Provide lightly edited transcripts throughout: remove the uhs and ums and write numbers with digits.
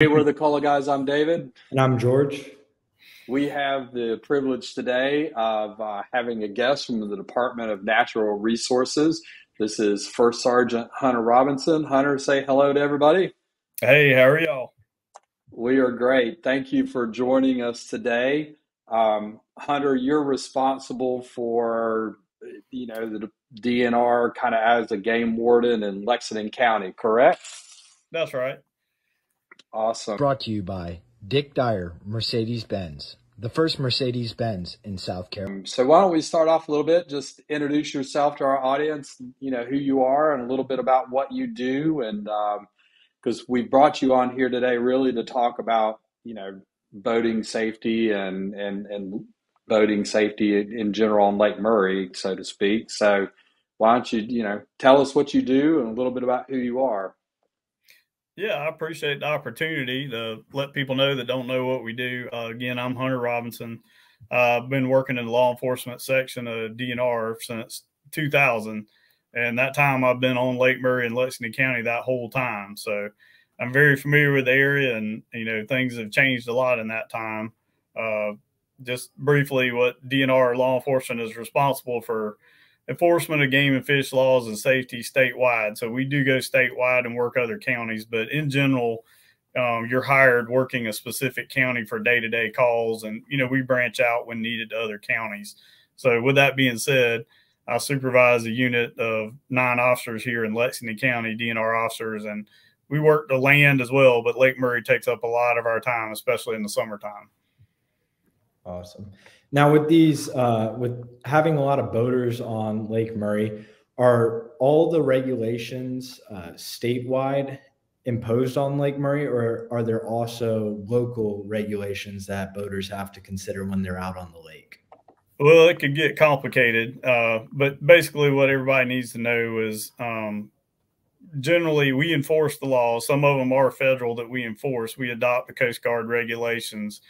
Hey, we're the Cola Guys. I'm David. And I'm George. We have the privilege today of having a guest from the Department of Natural Resources. This is First Sergeant Hunter Robinson. Hunter, say hello to everybody. Hey, how are y'all? We are great. Thank you for joining us today. Hunter, you're responsible for, the DNR kind of as a game warden in Lexington County, correct? That's right. Awesome. Brought to you by Dick Dyer, Mercedes-Benz, the first Mercedes-Benz in South Carolina. So why don't we start off a little bit? Just introduce yourself to our audience, who you are and a little bit about what you do. And because we brought you on here today really to talk about, boating safety and boating safety in general on Lake Murray, so to speak. So why don't you, tell us what you do and a little bit about who you are. Yeah, I appreciate the opportunity to let people know that don't know what we do. Again, I'm Hunter Robinson. I've been working in the law enforcement section of DNR since 2000. And that time I've been on Lake Murray in Lexington County that whole time. So I'm very familiar with the area, and, things have changed a lot in that time. Uh, just briefly, what DNR law enforcement is responsible for enforcement of game and fish laws and safety statewide. So we do go statewide and work other counties, but in general, you're hired working a specific county for day-to-day calls, and we branch out when needed to other counties. So with that being said, I supervise a unit of 9 officers here in Lexington County, DNR officers, and we work the land as well, but Lake Murray takes up a lot of our time, especially in the summertime. Awesome. Now, with having a lot of boaters on Lake Murray, are all the regulations statewide imposed on Lake Murray, or are there also local regulations that boaters have to consider when they're out on the lake? Well, it could get complicated, but basically what everybody needs to know is generally we enforce the laws. Some of them are federal that we enforce. We adopt the Coast Guard regulations,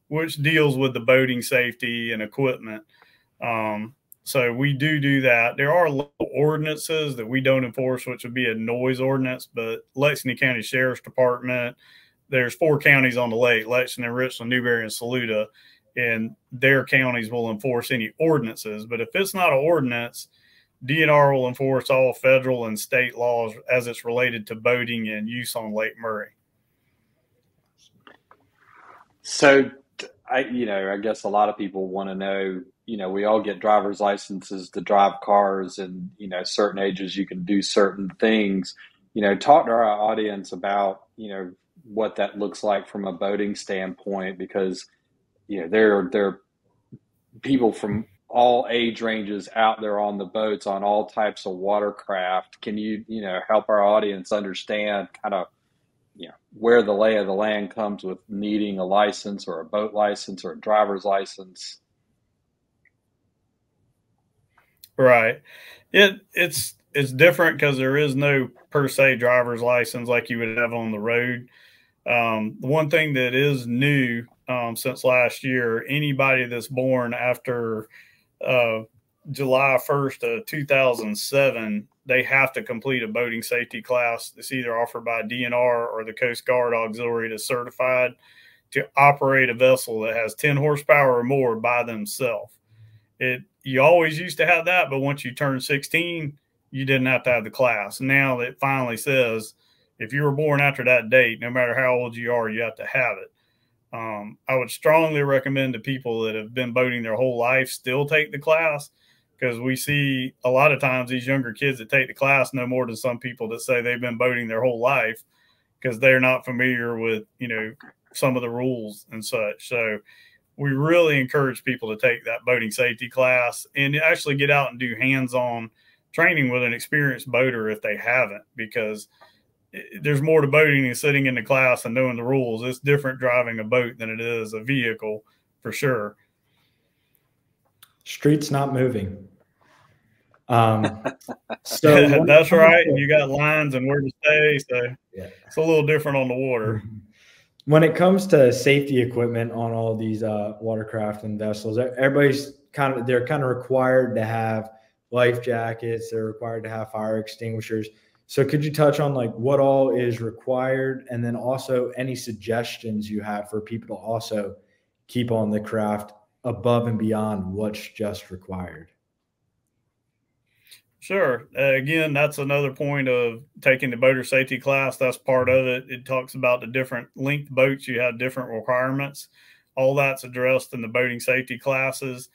which deals with the boating safety and equipment. So we do that. There are local ordinances that we don't enforce, which would be a noise ordinance, but Lexington County Sheriff's Department, there's 4 counties on the lake, Lexington, Richland, Newberry, and Saluda, and their counties will enforce any ordinances. But if it's not an ordinance, DNR will enforce all federal and state laws as it's related to boating and use on Lake Murray. So I guess a lot of people want to know, we all get driver's licenses to drive cars, and, certain ages you can do certain things. Talk to our audience about, what that looks like from a boating standpoint, because, there are people from all age ranges out there on the boats on all types of watercraft. Can you, help our audience understand kind of where the lay of the land comes with needing a license or a boat license or a driver's license? Right. It's different because there is no per se driver's license like you would have on the road. The one thing that is new since last year, anybody that's born after July 1st of 2007, they have to complete a boating safety class that's either offered by DNR or the Coast Guard Auxiliary that's certified to operate a vessel that has 10 horsepower or more by themselves. You always used to have that, but once you turn 16, you didn't have to have the class. Now it finally says if you were born after that date, no matter how old you are, you have to have it. I would strongly recommend to people that have been boating their whole life still take the class, because we see a lot of times these younger kids that take the class know more than some people that say they've been boating their whole life because they're not familiar with, some of the rules and such. So we really encourage people to take that boating safety class and actually get out and do hands-on training with an experienced boater if they haven't, because there's more to boating than sitting in the class and knowing the rules. It's different driving a boat than it is a vehicle, for sure. Streets not moving. So that's right. And you got lines and where to stay. So yeah, it's a little different on the water. When it comes to safety equipment on all these watercraft and vessels, everybody's they're kind of required to have life jackets. They're required to have fire extinguishers. So could you touch on like what all is required, and then also any suggestions you have for people to also keep on the craft above and beyond what's just required? Sure. Again, that's another point of taking the boater safety class. That's part of it. It talks about the different length boats. You have different requirements. All that's addressed in the boating safety classes.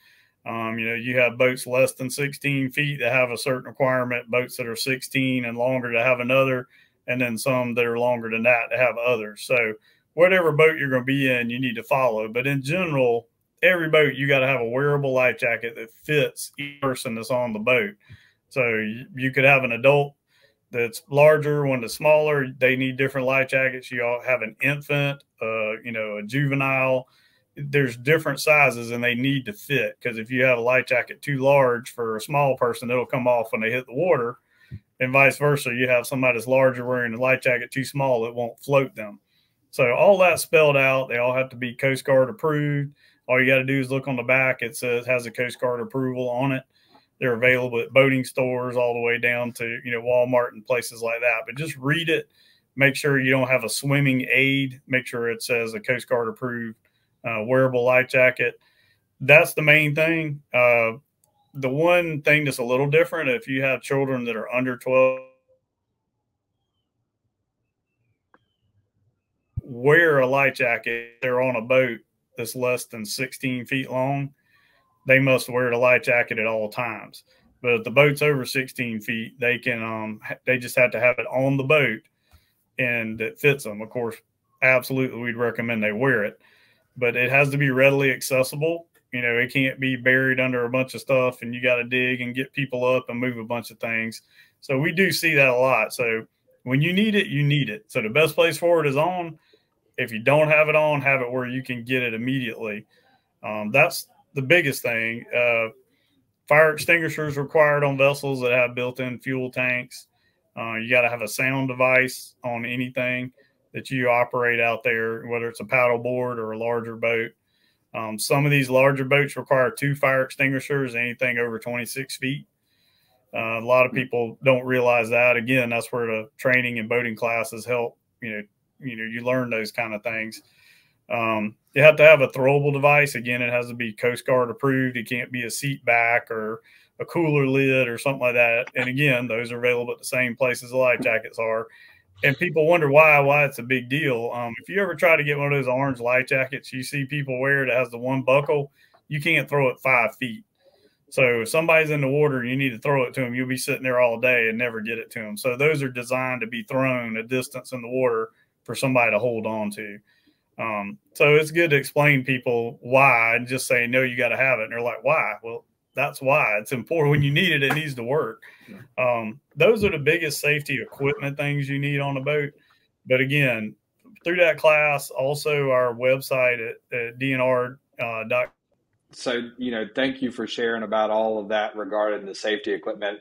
You have boats less than 16 feet that have a certain requirement, boats that are 16 and longer to have another, and then some that are longer than that to have others. So whatever boat you're going to be in, you need to follow. But in general, every boat, you got to have a wearable life jacket that fits each person that's on the boat. So you could have an adult that's larger, one that's smaller. They need different life jackets. You all have an infant, a juvenile. There's different sizes and they need to fit, because if you have a life jacket too large for a small person, it'll come off when they hit the water, and vice versa. You have somebody that's larger wearing a life jacket too small, it won't float them. So all that's spelled out. They all have to be Coast Guard approved. All you got to do is look on the back. It says has a Coast Guard approval on it. They're available at boating stores all the way down to, Walmart and places like that. But just read it. Make sure you don't have a swimming aid. Make sure it says a Coast Guard approved wearable life jacket. That's the main thing. The one thing that's a little different, if you have children that are under 12, wear a life jacket. They're on a boat that's less than 16 feet long. They must wear the life jacket at all times. But if the boat's over 16 feet, they can they just have to have it on the boat and it fits them. Of course, absolutely, we'd recommend they wear it, but it has to be readily accessible. It can't be buried under a bunch of stuff and you got to dig and get people up and move a bunch of things. So we do see that a lot. So when you need it, you need it. So the best place for it is on. If you don't have it on, have it where you can get it immediately. That's the biggest thing. Fire extinguishers required on vessels that have built-in fuel tanks. You got to have a sound device on anything that you operate out there, whether it's a paddle board or a larger boat. Some of these larger boats require 2 fire extinguishers, anything over 26 feet. A lot of people don't realize that. Again, that's where the training and boating classes help. You learn those kind of things. You have to have a throwable device. Again, it has to be Coast Guard approved. It can't be a seat back or a cooler lid or something like that. And again, those are available at the same places the life jackets are. And people wonder why it's a big deal. If you ever try to get one of those orange life jackets you see people wear that has the one buckle, you can't throw it 5 feet. So if somebody's in the water and you need to throw it to them, you'll be sitting there all day and never get it to them. So those are designed to be thrown a distance in the water for somebody to hold on to. So it's good to explain people why and just say, no, you got to have it. And they're like, why? Well, that's why. It's important. When you need it, it needs to work. Those are the biggest safety equipment things you need on a boat. But again, through that class, also our website at DNR.com. So, thank you for sharing about all of that regarding the safety equipment.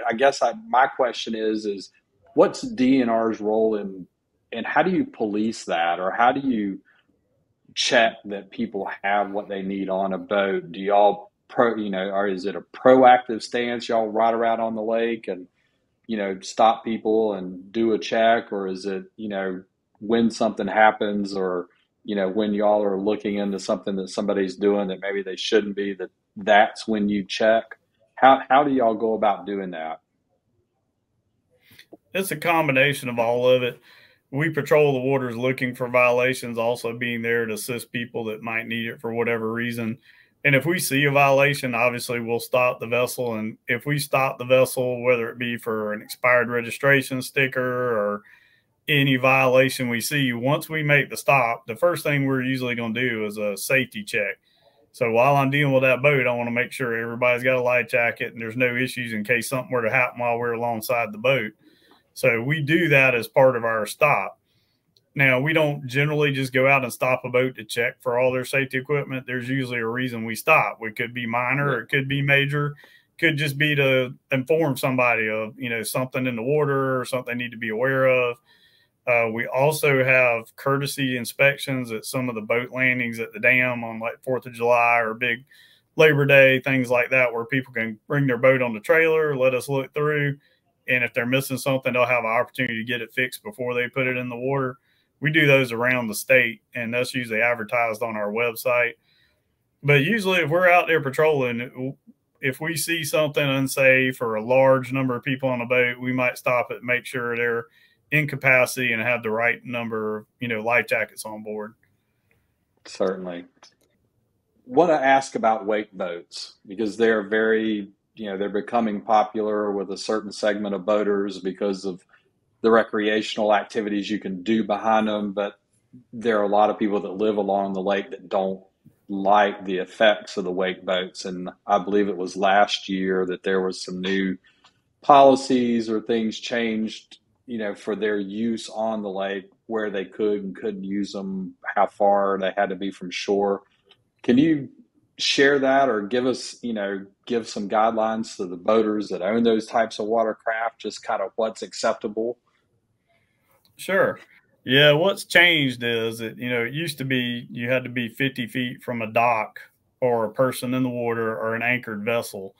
I guess my question is what's DNR's role in, and how do you police that, or how do you check that people have what they need on a boat? Do y'all or is it a proactive stance? Y'all ride around on the lake and, stop people and do a check, or is it, when something happens, or, when y'all are looking into something that somebody's doing that maybe they shouldn't be, that's when you check? How do y'all go about doing that? It's a combination of all of it. We patrol the waters looking for violations, also being there to assist people that might need it for whatever reason. And if we see a violation, obviously we'll stop the vessel. And if we stop the vessel, whether it be for an expired registration sticker or any violation we see, once we make the stop, the first thing we're usually going to do is a safety check. So while I'm dealing with that boat, I want to make sure everybody's got a life jacket and there's no issues in case something were to happen while we're alongside the boat. So we do that as part of our stop. Now, we don't generally just go out and stop a boat to check for all their safety equipment. There's usually a reason we stop. It could be minor, or it could be major. It could just be to inform somebody of, something in the water or something they need to be aware of. We also have courtesy inspections at some of the boat landings at the dam on like 4th of July or big Labor Day, things like that, where people can bring their boat on the trailer, let us look through. and if they're missing something, they'll have an opportunity to get it fixed before they put it in the water. We do those around the state, and that's usually advertised on our website. But usually if we're out there patrolling, if we see something unsafe or a large number of people on a boat, we might stop it, make sure they're in capacity and have the right number of, life jackets on board. Certainly. Want to ask about wake boats because they're very, they're becoming popular with a certain segment of boaters because of the recreational activities you can do behind them. But there are a lot of people that live along the lake that don't like the effects of the wake boats. And I believe it was last year that there was some new policies or things changed, for their use on the lake, where they could and couldn't use them, how far they had to be from shore. Can you share that or give us, give some guidelines to the boaters that own those types of watercraft, just kind of what's acceptable? Sure. Yeah, what's changed is that, it used to be you had to be 50 feet from a dock or a person in the water or an anchored vessel.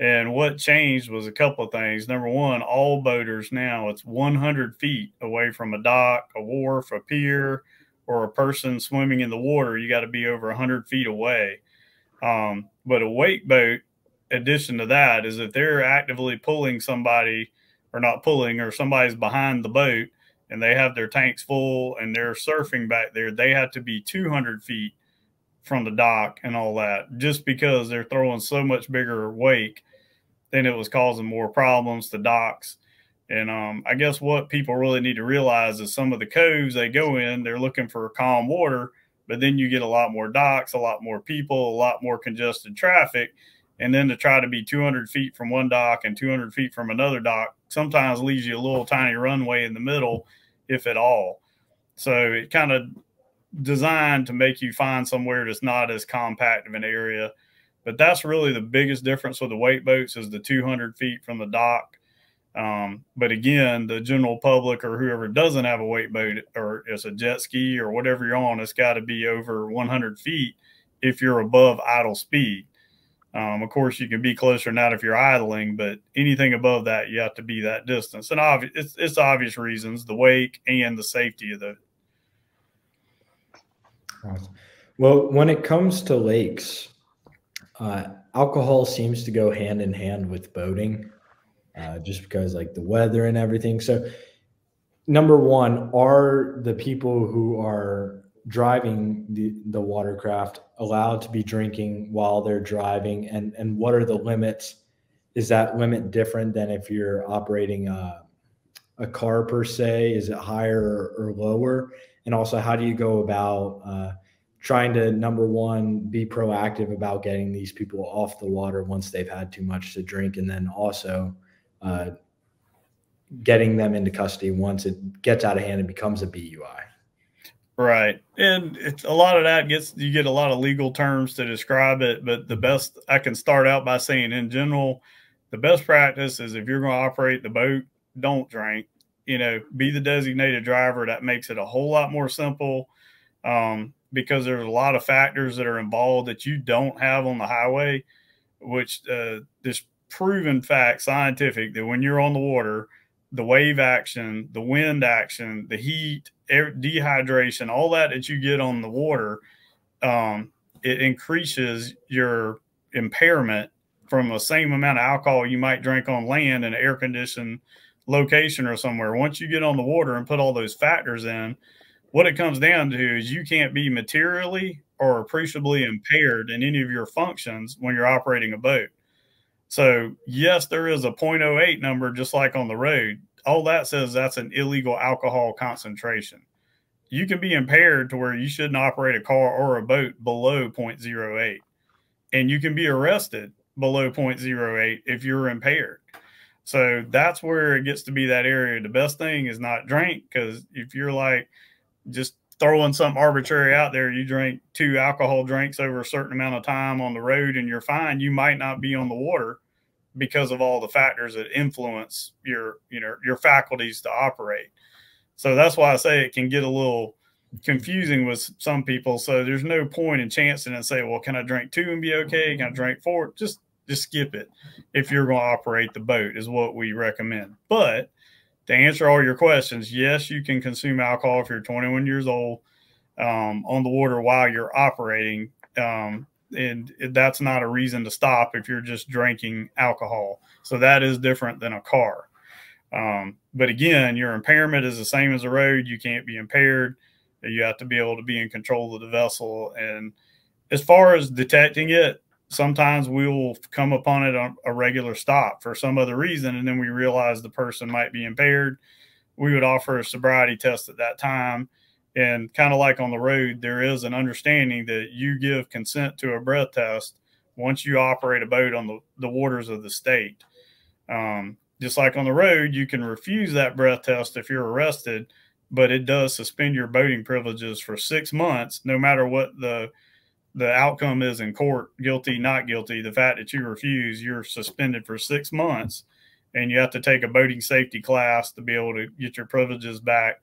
And what changed was a couple of things. Number one, all boaters now, it's 100 feet away from a dock, a wharf, a pier, or a person swimming in the water. You got to be over 100 feet away. But a wake boat, addition to that, is if they're actively pulling somebody or not pulling, or somebody's behind the boat and they have their tanks full and they're surfing back there, they have to be 200 feet from the dock and all that, just because they're throwing so much bigger wake, then it was causing more problems to docks. And I guess what people really need to realize is some of the coves they go in, they're looking for calm water, but then you get a lot more docks, a lot more people, a lot more congested traffic. And then to try to be 200 feet from one dock and 200 feet from another dock sometimes leaves you a little tiny runway in the middle, if at all. So it kind of designed to make you find somewhere that's not as compact of an area. But that's really the biggest difference with the wake boats, is the 200 feet from the dock. But again, the general public or whoever doesn't have a wake boat, or it's a jet ski or whatever you're on, it's got to be over 100 feet if you're above idle speed. Of course, you can be closer than that if you're idling, but anything above that, you have to be that distance. And it's obvious reasons, the wake and the safety of the. Awesome. Well, when it comes to lakes, alcohol seems to go hand in hand with boating, just because like the weather and everything. So number one, are the people who are driving the watercraft allowed to be drinking while they're driving? And what are the limits? Is that limit different than if you're operating a car per se? Is it higher or lower? And also, how do you go about trying to, number one, be proactive about getting these people off the water once they've had too much to drink, and then also getting them into custody once it gets out of hand and becomes a BUI? Right. And it's a lot of that you get a lot of legal terms to describe it, but the best I can start out by saying, in general, the best practice is if you're going to operate the boat, don't drink. Be the designated driver. That makes it a whole lot more simple, because there's a lot of factors that are involved that you don't have on the highway, which this proven fact, scientific, that when you're on the water, the wave action, the wind action, the heat, dehydration, all that you get on the water, it increases your impairment from the same amount of alcohol you might drink on land in an air-conditioned location or somewhere. Once you get on the water and put all those factors in, what it comes down to is you can't be materially or appreciably impaired in any of your functions when you're operating a boat. So yes, there is a 0.08 number, just like on the road. All that says that's an illegal alcohol concentration. You can be impaired to where you shouldn't operate a car or a boat below 0.08. And you can be arrested below 0.08 if you're impaired. So that's where it gets to be that area. The best thing is not drink, because if you're like just throwing something arbitrary out there, you drink 2 alcohol drinks over a certain amount of time on the road and you're fine, you might not be on the water because of all the factors that influence your faculties to operate. So that's why I say it can get a little confusing with some people. So there's no point in chancing and say, well, can I drink 2 and be okay? Can I drink 4? Just just skip it if you're going to operate the boat is what we recommend. But to answer all your questions, yes, you can consume alcohol if you're 21 years old on the water while you're operating. And that's not a reason to stop if you're just drinking alcohol. So that is different than a car. But again, your impairment is the same as a road. You can't be impaired. You have to be able to be in control of the vessel. And as far as detecting it, sometimes we will come upon it on a regular stop for some other reason, and then we realize the person might be impaired. We would offer a sobriety test at that time. And kind of like on the road, there is an understanding that you give consent to a breath test once you operate a boat on the waters of the state. Just like on the road, you can refuse that breath test if you're arrested, but it does suspend your boating privileges for 6 months, no matter what the outcome is in court, guilty, not guilty. The fact that you refuse, you're suspended for 6 months, and you have to take a boating safety class to be able to get your privileges back.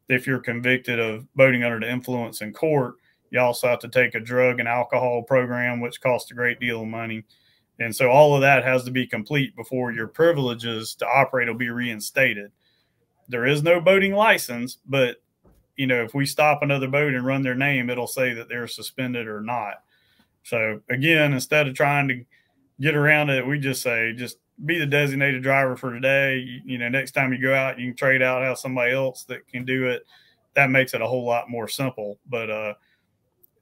If you're convicted of boating under the influence in court, you also have to take a drug and alcohol program, which costs a great deal of money. And so all of that has to be complete before your privileges to operate will be reinstated. There is no boating license, but if we stop another boat and run their name, it'll say that they're suspended or not. So again, instead of trying to get around it, we just say, just be the designated driver for today. Next time you go out, you can trade out, have somebody else that can do it. That makes it a whole lot more simple. But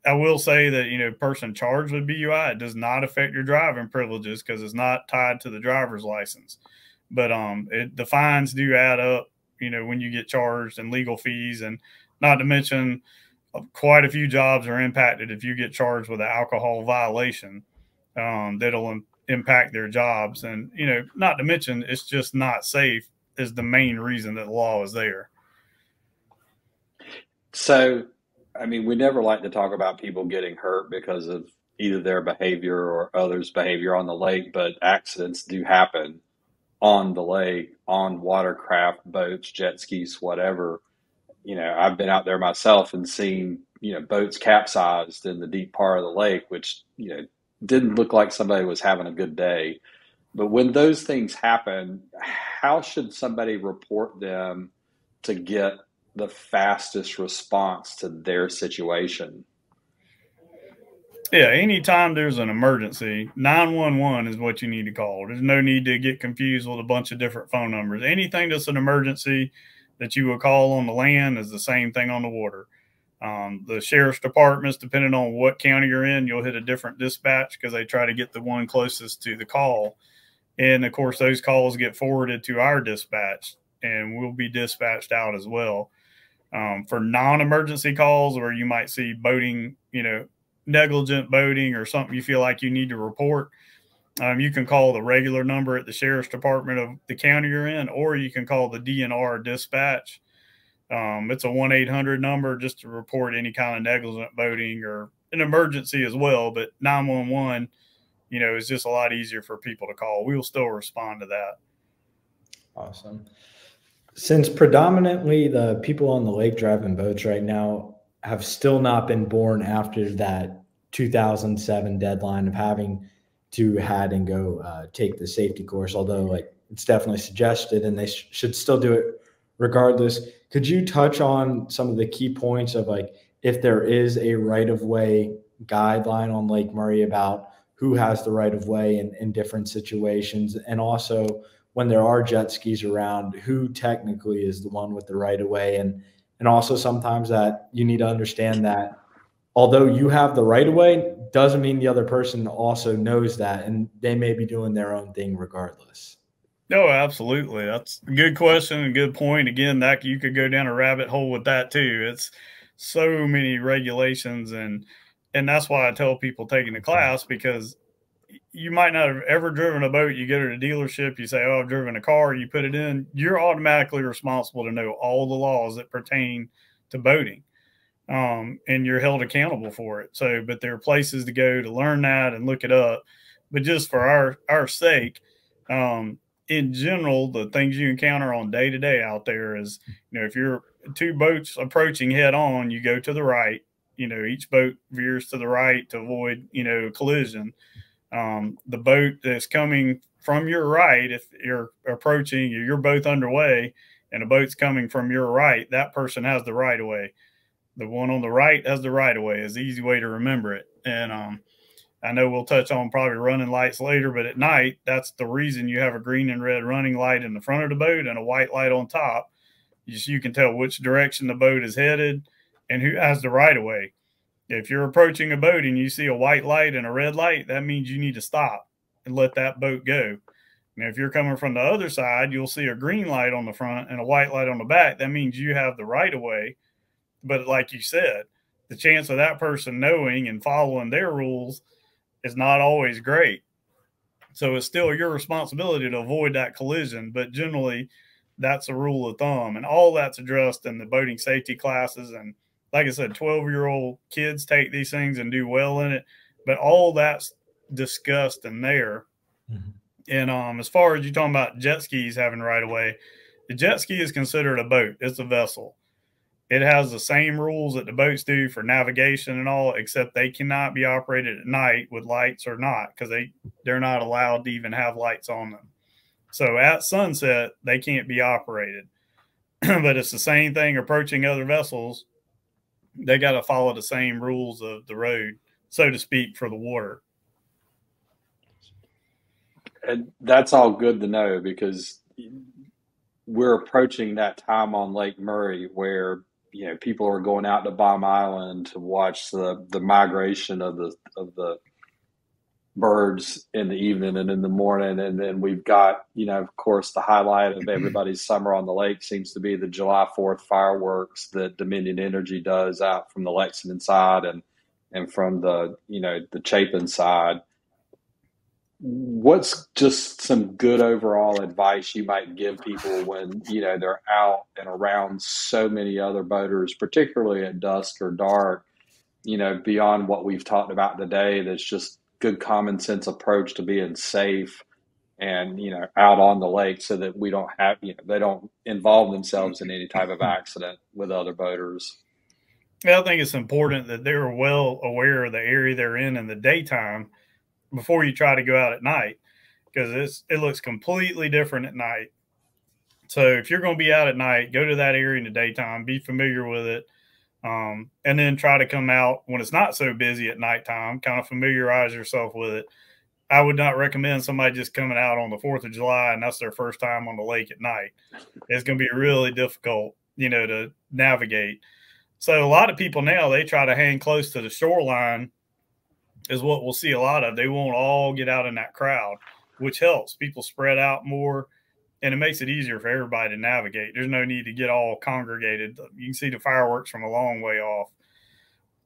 I will say that, person charged with BUI, it does not affect your driving privileges because it's not tied to the driver's license. But the fines do add up, when you get charged, and legal fees, and not to mention quite a few jobs are impacted if you get charged with an alcohol violation. That'll impact their jobs. And, not to mention it's just not safe is the main reason that the law is there. So, we never like to talk about people getting hurt because of either their behavior or others' behavior on the lake, but accidents do happen on the lake, on watercraft, boats, jet skis, whatever. I've been out there myself and seen, boats capsized in the deep part of the lake, which, didn't look like somebody was having a good day. But when those things happen, how should somebody report them to get the fastest response to their situation? Yeah, anytime there's an emergency, 911 is what you need to call. There's no need to get confused with a bunch of different phone numbers. Anything that's an emergency that you would call on the land is the same thing on the water. The sheriff's departments, depending on what county you're in, you'll hit a different dispatch because they try to get the one closest to the call. And, of course, those calls get forwarded to our dispatch, and we'll be dispatched out as well. For non-emergency calls where you might see boating, negligent boating or something you feel like you need to report, you can call the regular number at the sheriff's department of the county you're in, or you can call the DNR dispatch. It's a 1-800 number just to report any kind of negligent boating or an emergency as well. But 911, is just a lot easier for people to call. We will still respond to that. Awesome. Since predominantly the people on the lake driving boats right now have still not been born after that 2007 deadline of having to had and go take the safety course, although it's definitely suggested and they should still do it regardless. Could you touch on some of the key points of if there is a right-of-way guideline on Lake Murray about who has the right-of-way in different situations, and also when there are jet skis around, who technically is the one with the right-of-way, and also sometimes that you need to understand that although you have the right-of-way, doesn't mean the other person also knows that, and they may be doing their own thing regardless. No, absolutely. That's a good question and good point. Again, that you could go down a rabbit hole with that too. It's so many regulations, and that's why I tell people taking the class, because you might not have ever driven a boat. You go to the dealership, you say, "Oh, I've driven a car," you put it in, you're automatically responsible to know all the laws that pertain to boating. And you're held accountable for it. So, but there are places to go to learn that and look it up. But just for our sake, in general, the things you encounter on day to day out there is, if you're two boats approaching head on, you go to the right. Each boat veers to the right to avoid, collision. The boat that's coming from your right, if you're approaching, you're both underway, and a boat's coming from your right, that person has the right of way. The one on the right has the right of way. Is the easy way to remember it. And I know we'll touch on probably running lights later, but at night, that's the reason you have a green and red running light in the front of the boat and a white light on top. You can tell which direction the boat is headed and who has the right of way. If you're approaching a boat and you see a white light and a red light, that means you need to stop and let that boat go. And if you're coming from the other side, you'll see a green light on the front and a white light on the back. That means you have the right of way. But like you said, the chance of that person knowing and following their rules is not always great. So it's still your responsibility to avoid that collision. But generally, that's a rule of thumb. And all that's addressed in the boating safety classes. And like I said, 12-year-old kids take these things and do well in it. But all that's discussed in there. Mm-hmm. And as far as you're talking about jet skis having right of way, the jet ski is considered a boat. It's a vessel. It has the same rules that the boats do for navigation and all, except they cannot be operated at night with lights or not, because they're not allowed to even have lights on them. So at sunset, they can't be operated. But it's the same thing approaching other vessels. They got to follow the same rules of the road, so to speak, for the water. And that's all good to know, because we're approaching that time on Lake Murray where, you know, people are going out to Bomb Island to watch the migration of the birds in the evening and in the morning. And then we've got, you know, of course, the highlight of everybody's summer on the lake seems to be the July 4th fireworks that Dominion Energy does out from the Lexington side and from the, you know, the Chapin side. What's just some good overall advice you might give people when, you know, they're out and around so many other boaters, particularly at dusk or dark, you know, beyond what we've talked about today, that's just good common sense approach to being safe and, you know, out on the lake, so that we don't have, you know, they don't involve themselves in any type of accident with other boaters? Yeah, I think it's important that they're well aware of the area they're in the daytime before you try to go out at night, because it looks completely different at night. So if you're going to be out at night, go to that area in the daytime, be familiar with it, and then try to come out when it's not so busy at nighttime, kind of familiarize yourself with it. I would not recommend somebody just coming out on the 4th of July and that's their first time on the lake at night. It's going to be really difficult, you know, to navigate. So a lot of people now, they try to hang close to the shoreline, is what we'll see a lot of. They won't all get out in that crowd, which helps. People spread out more, and it makes it easier for everybody to navigate. There's no need to get all congregated. You can see the fireworks from a long way off.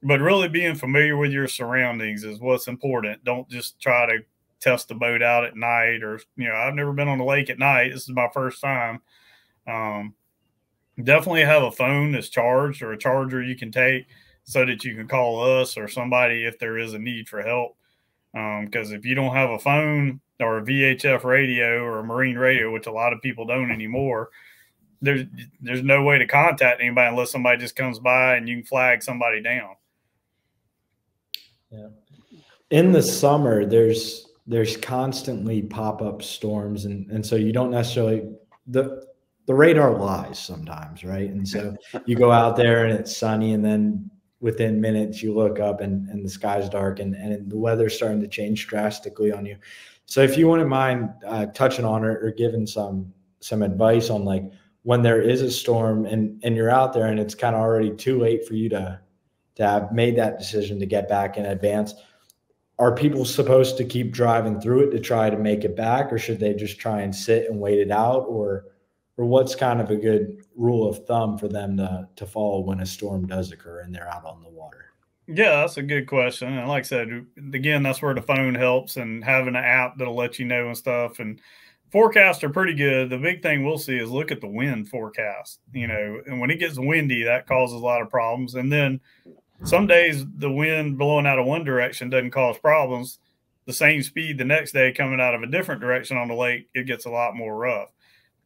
But really being familiar with your surroundings is what's important. Don't just try to test the boat out at night, or, you know, I've never been on the lake at night. This is my first time. Definitely have a phone that's charged, or a charger you can take, so that you can call us or somebody if there is a need for help. Because if you don't have a phone or a VHF radio or a marine radio, which a lot of people don't anymore, there's no way to contact anybody unless somebody just comes by and you can flag somebody down. Yeah. In the summer, there's constantly pop-up storms, and so you don't necessarily the radar lies sometimes, right? And so you go out there and it's sunny, and then within minutes you look up and the sky's dark and the weather's starting to change drastically on you. So if you wouldn't mind touching on it or giving some advice on, like, when there is a storm and you're out there and it's kind of already too late for you to have made that decision to get back in advance, are people supposed to keep driving through it to try to make it back, or should they just try and sit and wait it out, or what's kind of a good rule of thumb for them to follow when a storm does occur and they're out on the water? Yeah, that's a good question. And like I said, again, that's where the phone helps, and having an app that'll let you know and stuff. And forecasts are pretty good. The big thing we'll see is look at the wind forecast, you know, and when it gets windy, that causes a lot of problems. And then some days the wind blowing out of one direction doesn't cause problems. The same speed the next day coming out of a different direction on the lake, it gets a lot more rough.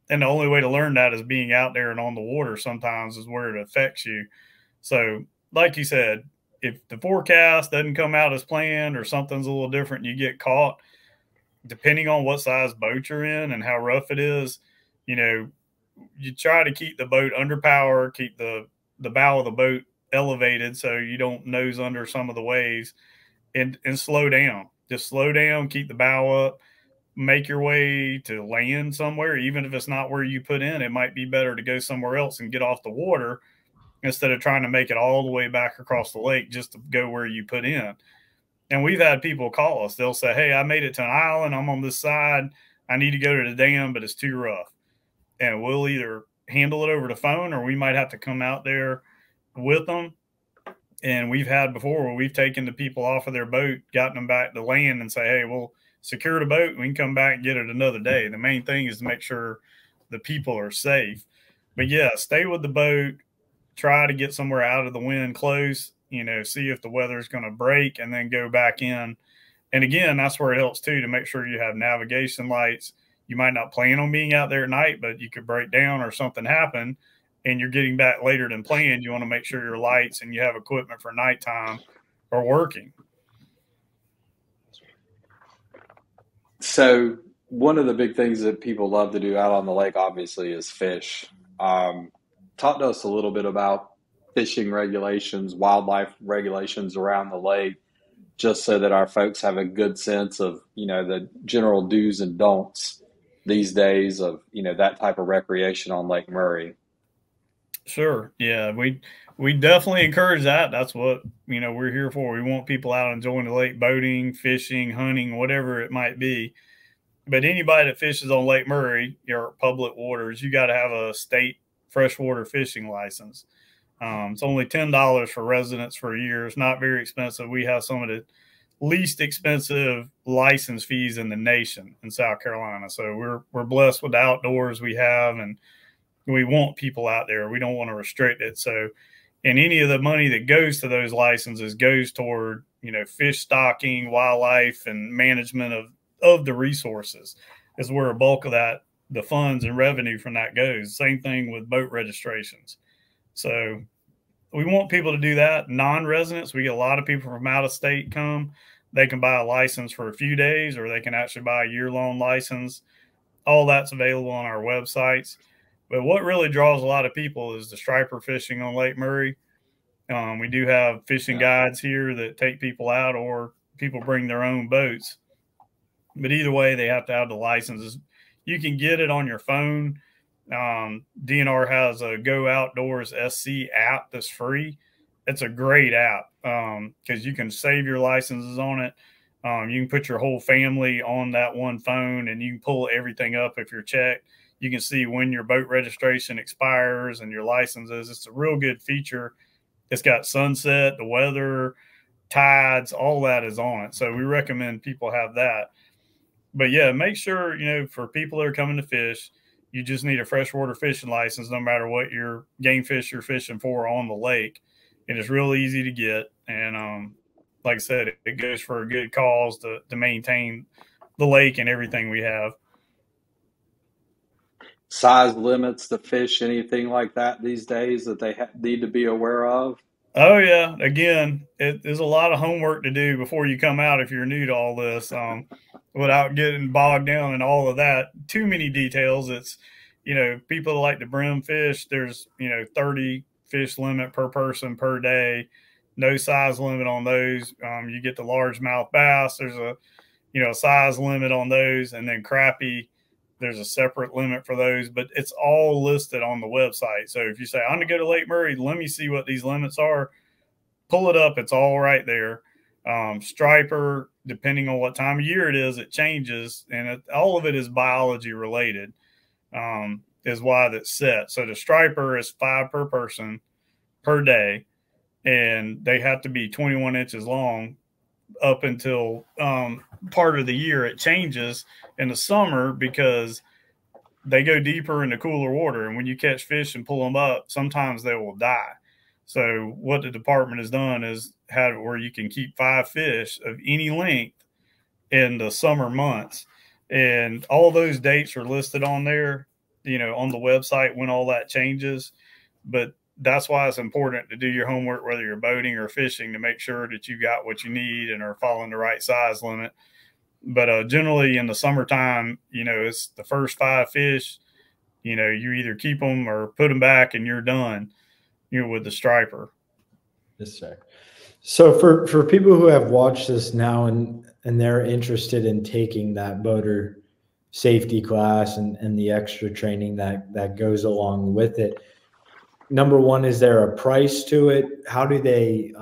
And the only way to learn that is being out there and on the water sometimes is where it affects you. So like you said, if the forecast doesn't come out as planned or something's a little different, you get caught, depending on what size boat you're in and how rough it is, you try to keep the boat under power, keep the bow of the boat elevated so you don't nose under some of the waves, and slow down. Just slow down, keep the bow up, make your way to land somewhere. Even if it's not where you put in, it might be better to go somewhere else and get off the water instead of trying to make it all the way back across the lake just to go where you put in. And we've had people call us. They'll say, hey, I made it to an island. I'm on this side. I need to go to the dam, but it's too rough. And we'll either handle it over the phone or we might have to come out there with them. And we've had before where we've taken the people off of their boat, gotten them back to land and say, hey, we'll secure the boat. We can come back and get it another day. The main thing is to make sure the people are safe. But yeah, stay with the boat. Try to get somewhere out of the wind close, see if the weather's going to break and then go back in. And again, that's where it helps too, to make sure you have navigation lights. You might not plan on being out there at night, but you could break down or something happen and you're getting back later than planned. You want to make sure your lights and you have equipment for nighttime are working. So one of the big things that people love to do out on the lake, obviously, is fish. Talk to us a little bit about fishing regulations, wildlife regulations around the lake, just so that our folks have a good sense of, the general do's and don'ts these days of, that type of recreation on Lake Murray. Sure. Yeah, we definitely encourage that. That's what, we're here for. We want people out enjoying the lake, boating, fishing, hunting, whatever it might be. But anybody that fishes on Lake Murray, your public waters, you got to have a state freshwater fishing license. It's only $10 for residents for a year. It's not very expensive. We have some of the least expensive license fees in the nation in South Carolina. So we're blessed with the outdoors we have, and we want people out there. We don't want to restrict it. So, and any of the money that goes to those licenses goes toward, fish stocking, wildlife, and management of the resources is where a bulk of that, the funds and revenue from that goes. Same thing with boat registrations. So we want people to do that. Non-residents, we get a lot of people from out of state come. They can buy a license for a few days, or they can actually buy a year-long license. All that's available on our websites. But what really draws a lot of people is the striper fishing on Lake Murray. We do have fishing guides here that take people out, or people bring their own boats. But either way, they have to have the licenses. You can get it on your phone. DNR has a Go Outdoors SC app that's free. It's a great app because you can save your licenses on it. You can put your whole family on that one phone, and you can pull everything up if you're checked. You can see when your boat registration expires and your licenses. It's a real good feature. It's got sunset, the weather, tides, all that is on it. So we recommend people have that. But yeah, make sure, for people that are coming to fish, you just need a freshwater fishing license no matter what your game fish you're fishing for on the lake. And it's real easy to get. And like I said, it goes for a good cause to maintain the lake and everything we have. Size limits to fish, anything like that these days that they need to be aware of? Oh, yeah. Again, there's a lot of homework to do before you come out if you're new to all this, without getting bogged down in all of that. Too many details. It's, people that like to brim fish, there's, 30 fish limit per person per day. No size limit on those. You get the largemouth bass. There's a, size limit on those. And then crappie, there's a separate limit for those, but it's all listed on the website. So if you say, I'm going to go to Lake Murray, let me see what these limits are, pull it up. It's all right there. Striper, depending on what time of year it is, it changes. And all of it is biology related, is why that's set. So the striper is 5 per person per day, and they have to be 21 inches long up until part of the year. It changes in the summer because they go deeper into cooler water, and when you catch fish and pull them up, sometimes they will die. So what the department has done is had it where you can keep 5 fish of any length in the summer months, and all those dates are listed on there, on the website when all that changes. But that's why it's important to do your homework, whether you're boating or fishing, to make sure that you got what you need and are following the right size limit. But generally in the summertime, it's the first 5 fish, you either keep them or put them back and you're done, with the striper. Yes, sir. So for people who have watched this now and they're interested in taking that boater safety class and the extra training that goes along with it, number one, is there a price to it? How do they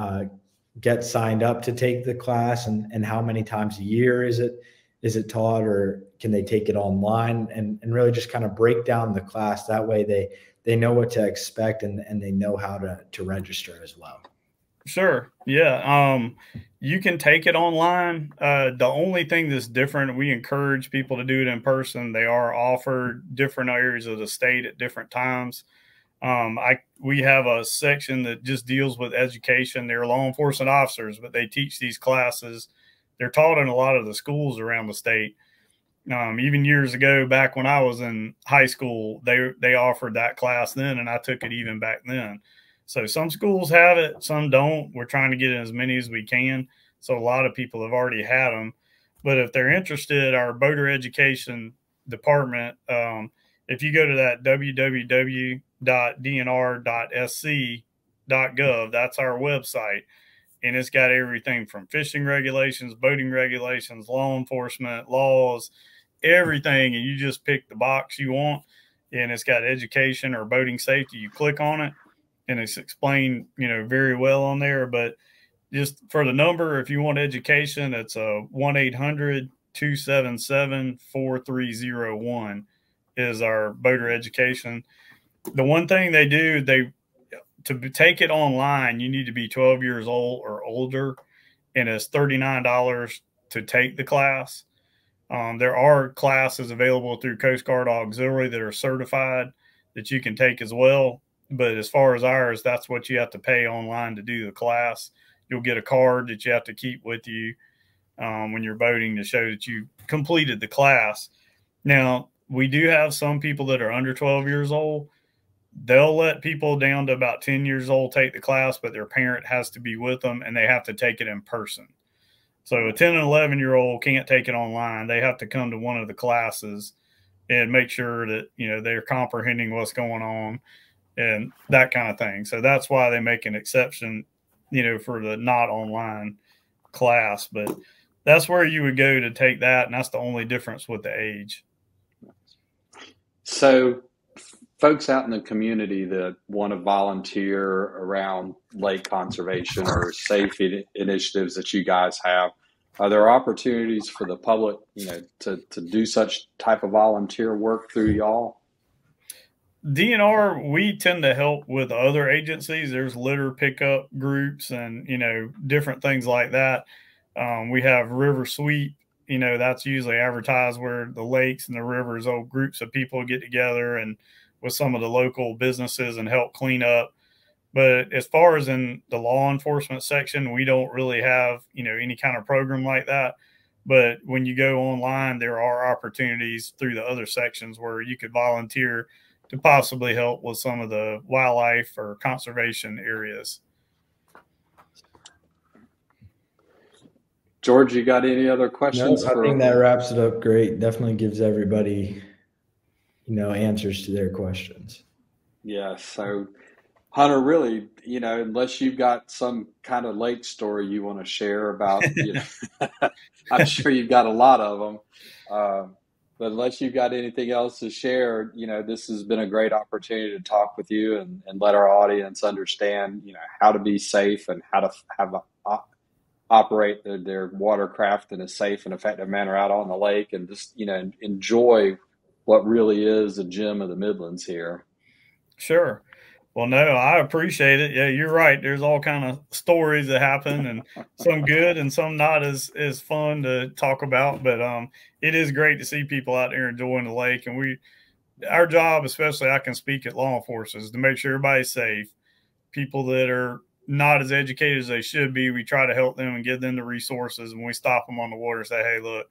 get signed up to take the class, and how many times a year is it taught, or can they take it online, and really just kind of break down the class? That way they know what to expect and they know how to register as well. Sure. Yeah. You can take it online. The only thing that's different, we encourage people to do it in person. They are offered different areas of the state at different times. We have a section that just deals with education. They're law enforcement officers, but they teach these classes. They're taught in a lot of the schools around the state. Even years ago, back when I was in high school, they offered that class then, and I took it even back then. So some schools have it, some don't. We're trying to get in as many as we can. So a lot of people have already had them. But if they're interested, our boater education department, if you go to that www.dnr.sc.gov, that's our website. And it's got everything from fishing regulations, boating regulations, law enforcement, laws, everything. And you just pick the box you want. And it's got education or boating safety. You click on it, and it's explained, very well on there. But just for the number, if you want education, it's 1-800-277-4301 is our boater education. The one thing they do, to take it online, you need to be 12 years old or older, and it's $39 to take the class. There are classes available through Coast Guard Auxiliary that are certified that you can take as well. But as far as ours, that's what you have to pay online to do the class. You'll get a card that you have to keep with you when you're boating to show that you completed the class. Now, we do have some people that are under 12 years old. They'll let people down to about 10 years old take the class, but their parent has to be with them, and they have to take it in person. So a 10 and 11-year-old can't take it online. They have to come to one of the classes and make sure that, they're comprehending what's going on and that kind of thing. So that's why they make an exception, for the not online class. But that's where you would go to take that, and that's the only difference with the age. So folks out in the community that want to volunteer around lake conservation or safety initiatives that you guys have, are there opportunities for the public, to do such type of volunteer work through y'all? DNR, we tend to help with other agencies. There's litter pickup groups and, different things like that. We have River Sweep, that's usually advertised where the lakes and the rivers, old groups of people get together and with some of the local businesses and help clean up. But as far as in the law enforcement section, we don't really have, any kind of program like that. But when you go online, there are opportunities through the other sections where you could volunteer to possibly help with some of the wildlife or conservation areas. George, you got any other questions? No, I think that wraps it up great. Definitely gives everybody, answers to their questions. Yeah. So Hunter, really, unless you've got some kind of lake story you want to share about, I'm sure you've got a lot of them. But unless you've got anything else to share, this has been a great opportunity to talk with you and let our audience understand, how to be safe and how to operate their watercraft in a safe and effective manner out on the lake, and just, enjoy what really is a gem of the Midlands here. Sure. Well, no, I appreciate it. Yeah, you're right. There's all kind of stories that happen, and some good and some not as fun to talk about. But it is great to see people out there enjoying the lake. And our job, especially I can speak at law enforcement, is to make sure everybody's safe. People that are not as educated as they should be, we try to help them and give them the resources. And we stop them on the water and say, hey, look,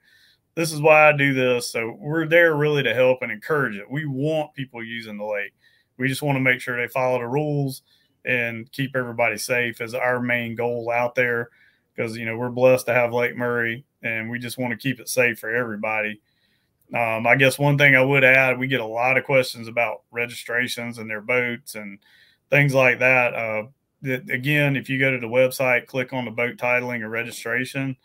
this is why I do this. So we're there really to help and encourage it. We want people using the lake. We just want to make sure they follow the rules and keep everybody safe is our main goal out there, because, we're blessed to have Lake Murray, and we just want to keep it safe for everybody. I guess one thing I would add, we get a lot of questions about registrations and their boats and things like that. Again, if you go to the website, click on the boat titling or registration,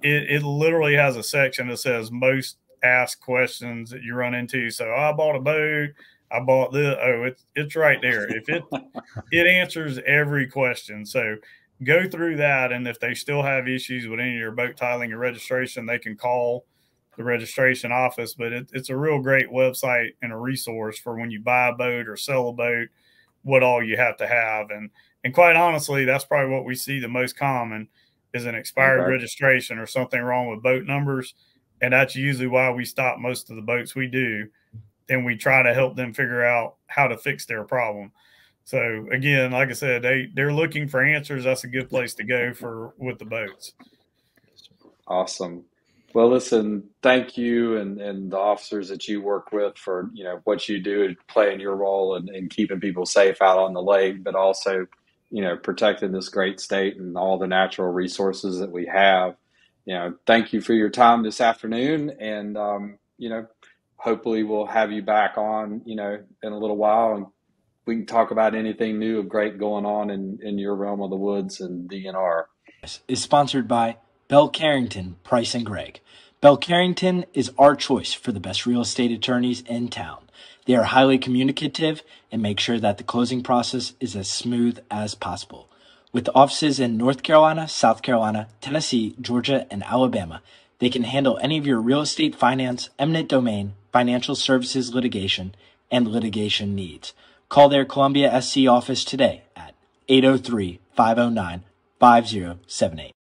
it literally has a section that says most asked questions that you run into. So I bought a boat, I bought this. Oh, it's right there. If it answers every question. So go through that, and if they still have issues with any of your boat titling or registration, they can call the registration office. But it's a real great website and a resource for when you buy a boat or sell a boat, what all you have to have. And quite honestly, that's probably what we see the most common is an expired registration or something wrong with boat numbers. And that's usually why we stop most of the boats we do, and we try to help them figure out how to fix their problem. So again, like I said, they're looking for answers. That's a good place to go with the boats. Awesome. Well, listen, thank you and the officers that you work with for, what you do, playing your role in keeping people safe out on the lake, but also, protecting this great state and all the natural resources that we have. Thank you for your time this afternoon. And, hopefully we'll have you back on, in a little while, and we can talk about anything new of great going on in your realm of the woods and DNR. Is sponsored by Bell Carrington, Price and Gregg. Bell Carrington is our choice for the best real estate attorneys in town. They are highly communicative and make sure that the closing process is as smooth as possible. With offices in North Carolina, South Carolina, Tennessee, Georgia, and Alabama, they can handle any of your real estate finance, eminent domain, financial services litigation, and litigation needs. Call their Columbia SC office today at 803-509-5078.